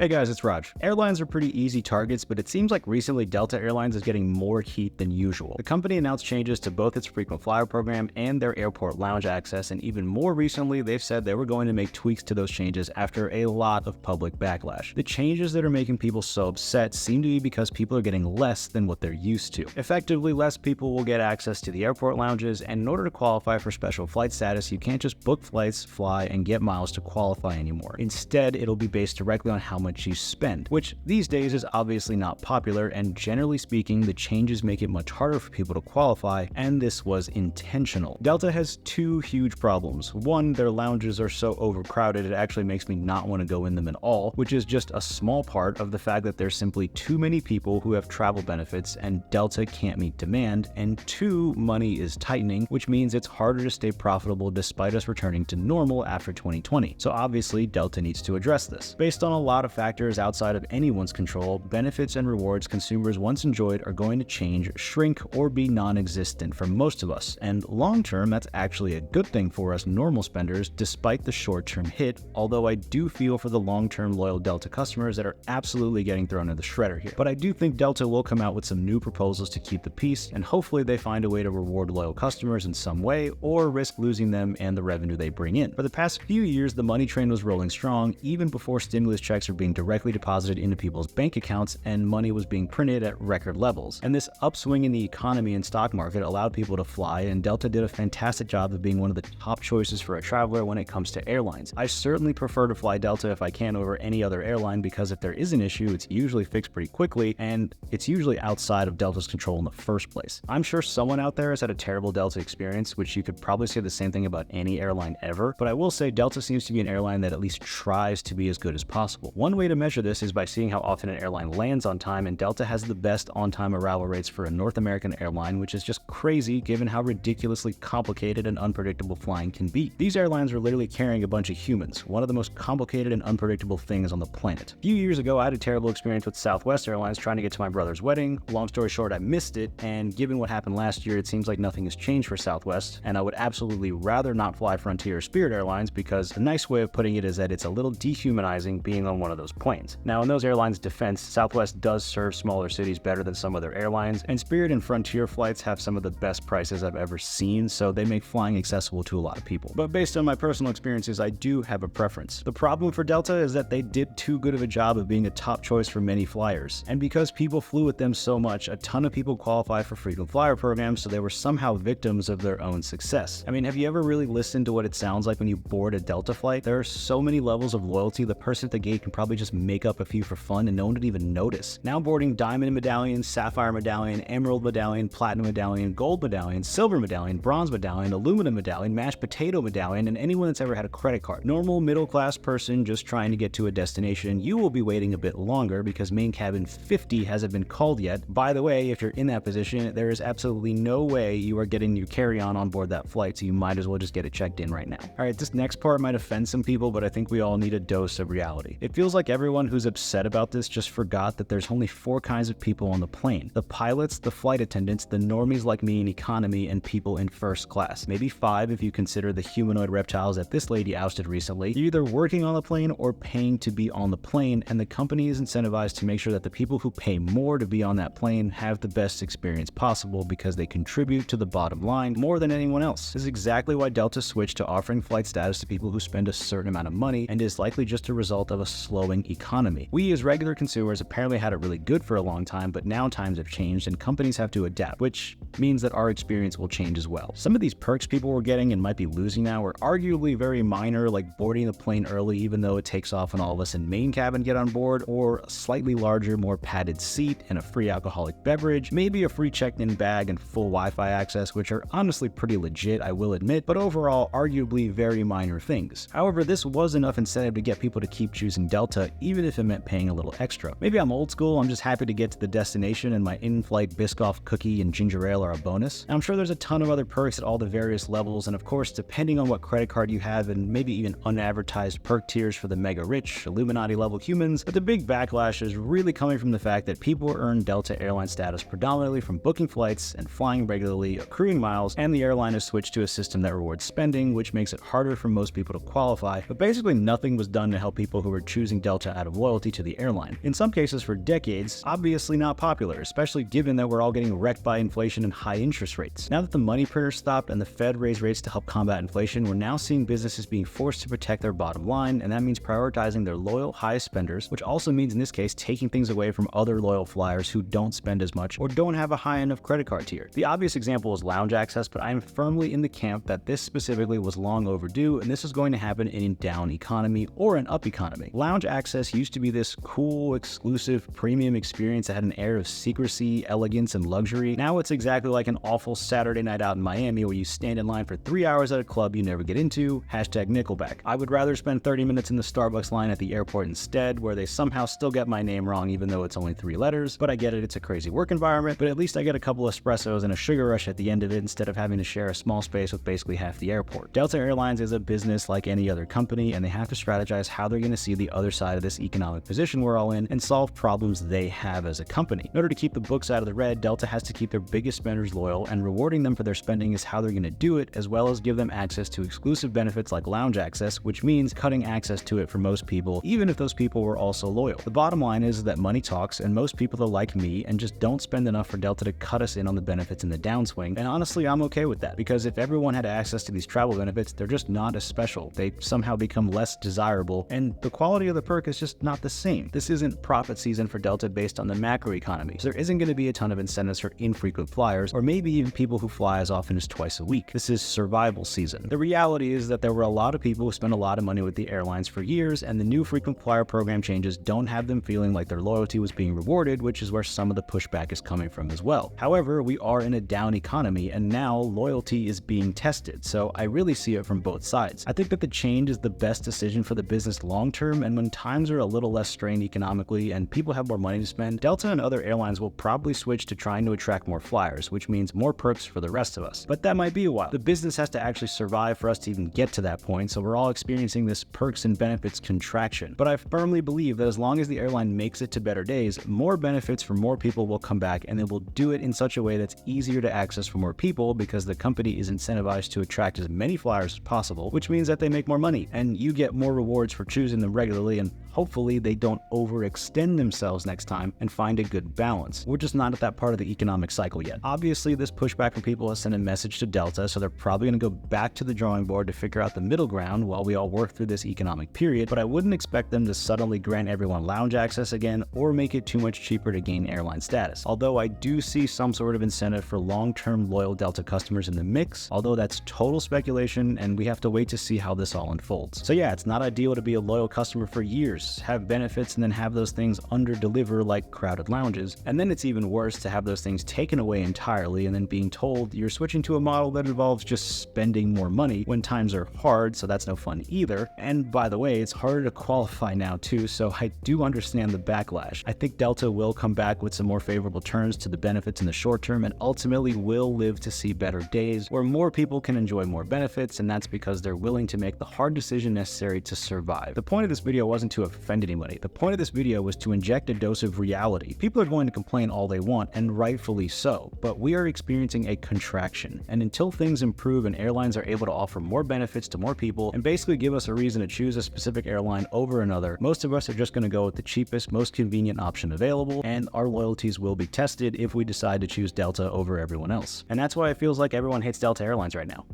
Hey guys, it's Raj. Airlines are pretty easy targets, but it seems like recently Delta Airlines is getting more heat than usual. The company announced changes to both its frequent flyer program and their airport lounge access, and even more recently, they've said they were going to make tweaks to those changes after a lot of public backlash. The changes that are making people so upset seem to be because people are getting less than what they're used to. Effectively, less people will get access to the airport lounges, and in order to qualify for special flight status, you can't just book flights, fly, and get miles to qualify anymore. Instead, it'll be based directly on how much you spend, which these days is obviously not popular, and generally speaking, the changes make it much harder for people to qualify, and this was intentional. Delta has two huge problems. One, their lounges are so overcrowded it actually makes me not want to go in them at all, which is just a small part of the fact that there's simply too many people who have travel benefits and Delta can't meet demand, and two, money is tightening, which means it's harder to stay profitable despite us returning to normal after 2020. So obviously, Delta needs to address this. Based on a lot of factors outside of anyone's control, benefits and rewards consumers once enjoyed are going to change, shrink, or be non-existent for most of us. And long-term, that's actually a good thing for us normal spenders despite the short-term hit, although I do feel for the long-term loyal Delta customers that are absolutely getting thrown in the shredder here. But I do think Delta will come out with some new proposals to keep the peace, and hopefully they find a way to reward loyal customers in some way or risk losing them and the revenue they bring in. For the past few years, the money train was rolling strong, even before stimulus checks were being directly deposited into people's bank accounts and money was being printed at record levels. And this upswing in the economy and stock market allowed people to fly, and Delta did a fantastic job of being one of the top choices for a traveler when it comes to airlines. I certainly prefer to fly Delta if I can over any other airline, because if there is an issue, it's usually fixed pretty quickly, and it's usually outside of Delta's control in the first place. I'm sure someone out there has had a terrible Delta experience, which you could probably say the same thing about any airline ever, but I will say Delta seems to be an airline that at least tries to be as good as possible. One way to measure this is by seeing how often an airline lands on time, and Delta has the best on-time arrival rates for a North American airline, which is just crazy given how ridiculously complicated and unpredictable flying can be. These airlines are literally carrying a bunch of humans, one of the most complicated and unpredictable things on the planet. A few years ago, I had a terrible experience with Southwest Airlines trying to get to my brother's wedding. Long story short, I missed it, and given what happened last year, it seems like nothing has changed for Southwest, and I would absolutely rather not fly Frontier or Spirit Airlines, because a nice way of putting it is that it's a little dehumanizing being on one of those planes. Now, in those airlines' defense, Southwest does serve smaller cities better than some other airlines, and Spirit and Frontier flights have some of the best prices I've ever seen, so they make flying accessible to a lot of people. But based on my personal experiences, I do have a preference. The problem for Delta is that they did too good of a job of being a top choice for many flyers, and because people flew with them so much, a ton of people qualify for frequent flyer programs, so they were somehow victims of their own success. I mean, have you ever really listened to what it sounds like when you board a Delta flight? There are so many levels of loyalty, the person at the gate can probably just make up a few for fun and no one would even notice. Now boarding Diamond Medallion, Sapphire Medallion, Emerald Medallion, Platinum Medallion, Gold Medallion, Silver Medallion, Bronze Medallion, Aluminum Medallion, Mashed Potato Medallion, and anyone that's ever had a credit card. Normal middle-class person just trying to get to a destination, you will be waiting a bit longer because Main Cabin 50 hasn't been called yet. By the way, if you're in that position, there is absolutely no way you are getting your carry-on board that flight, so you might as well just get it checked in right now. Alright, this next part might offend some people, but I think we all need a dose of reality. It feels like everyone who's upset about this just forgot that there's only 4 kinds of people on the plane: the pilots, the flight attendants, the normies like me in economy, and people in first class. Maybe 5 if you consider the humanoid reptiles that this lady ousted recently. You're either working on the plane or paying to be on the plane, and the company is incentivized to make sure that the people who pay more to be on that plane have the best experience possible because they contribute to the bottom line more than anyone else. This is exactly why Delta switched to offering flight status to people who spend a certain amount of money, and is likely just a result of a slowing economy. We as regular consumers apparently had it really good for a long time, but now times have changed and companies have to adapt, which means that our experience will change as well. Some of these perks people were getting and might be losing now are arguably very minor, like boarding the plane early even though it takes off when all of us in main cabin get on board, or a slightly larger, more padded seat and a free alcoholic beverage, maybe a free checked-in bag and full Wi-Fi access, which are honestly pretty legit, I will admit, but overall arguably very minor things. However, this was enough incentive to get people to keep choosing Delta, even if it meant paying a little extra. Maybe I'm old school, I'm just happy to get to the destination and my in-flight Biscoff cookie and ginger ale are a bonus. And I'm sure there's a ton of other perks at all the various levels, and of course, depending on what credit card you have, and maybe even unadvertised perk tiers for the mega rich, Illuminati level humans, but the big backlash is really coming from the fact that people earn Delta Airline status predominantly from booking flights and flying regularly, accruing miles, and the airline has switched to a system that rewards spending, which makes it harder for most people to qualify. But basically nothing was done to help people who were choosing Delta Delta out of loyalty to the airline. In some cases for decades, obviously not popular, especially given that we're all getting wrecked by inflation and high interest rates. Now that the money printer stopped and the Fed raised rates to help combat inflation, we're now seeing businesses being forced to protect their bottom line, and that means prioritizing their loyal, high spenders, which also means in this case taking things away from other loyal flyers who don't spend as much or don't have a high enough credit card tier. The obvious example is lounge access, but I am firmly in the camp that this specifically was long overdue, and this is going to happen in a down economy or an up economy. Lounge access used to be this cool, exclusive, premium experience that had an air of secrecy, elegance, and luxury. Now it's exactly like an awful Saturday night out in Miami where you stand in line for 3 hours at a club you never get into, hashtag Nickelback. I would rather spend 30 minutes in the Starbucks line at the airport instead, where they somehow still get my name wrong even though it's only 3 letters, but I get it, it's a crazy work environment, but at least I get a couple espressos and a sugar rush at the end of it instead of having to share a small space with basically half the airport. Delta Airlines is a business like any other company, and they have to strategize how they're going to see the other side of this economic position we're all in and solve problems they have as a company. In order to keep the books out of the red, Delta has to keep their biggest spenders loyal, and rewarding them for their spending is how they're going to do it, as well as give them access to exclusive benefits like lounge access, which means cutting access to it for most people, even if those people were also loyal. The bottom line is that money talks, and most people are like me and just don't spend enough for Delta to cut us in on the benefits in the downswing, and honestly I'm okay with that, because if everyone had access to these travel benefits, they're just not as special. They somehow become less desirable, and the quality of the perk is just not the same. This isn't profit season for Delta based on the macro economy, so there isn't going to be a ton of incentives for infrequent flyers, or maybe even people who fly as often as twice a week. This is survival season. The reality is that there were a lot of people who spent a lot of money with the airlines for years, and the new frequent flyer program changes don't have them feeling like their loyalty was being rewarded, which is where some of the pushback is coming from as well. However, we are in a down economy, and now loyalty is being tested, so I really see it from both sides. I think that the change is the best decision for the business long term, and when times are a little less strained economically and people have more money to spend, Delta and other airlines will probably switch to trying to attract more flyers, which means more perks for the rest of us. But that might be a while. The business has to actually survive for us to even get to that point, so we're all experiencing this perks and benefits contraction. But I firmly believe that as long as the airline makes it to better days, more benefits for more people will come back, and they will do it in such a way that's easier to access for more people because the company is incentivized to attract as many flyers as possible, which means that they make more money, and you get more rewards for choosing them regularly, and hopefully they don't overextend themselves next time and find a good balance. We're just not at that part of the economic cycle yet. Obviously, this pushback from people has sent a message to Delta, so they're probably going to go back to the drawing board to figure out the middle ground while we all work through this economic period, but I wouldn't expect them to suddenly grant everyone lounge access again or make it too much cheaper to gain airline status. Although I do see some sort of incentive for long-term loyal Delta customers in the mix, although that's total speculation and we have to wait to see how this all unfolds. So yeah, it's not ideal to be a loyal customer for years, have benefits, and then have those things under-deliver like crowded lounges, and then it's even worse to have those things taken away entirely and then being told you're switching to a model that involves just spending more money when times are hard, so that's no fun either. And by the way, it's harder to qualify now too, so I do understand the backlash. I think Delta will come back with some more favorable terms to the benefits in the short term, and ultimately will live to see better days where more people can enjoy more benefits, and that's because they're willing to make the hard decision necessary to survive. The point of this video wasn't to offend anybody. The point of this video was to inject a dose of reality. People are going to complain all they want, and rightfully so, but we are experiencing a contraction, and until things improve and airlines are able to offer more benefits to more people and basically give us a reason to choose a specific airline over another, most of us are just going to go with the cheapest, most convenient option available, and our loyalties will be tested if we decide to choose Delta over everyone else. And that's why it feels like everyone hates Delta Airlines right now.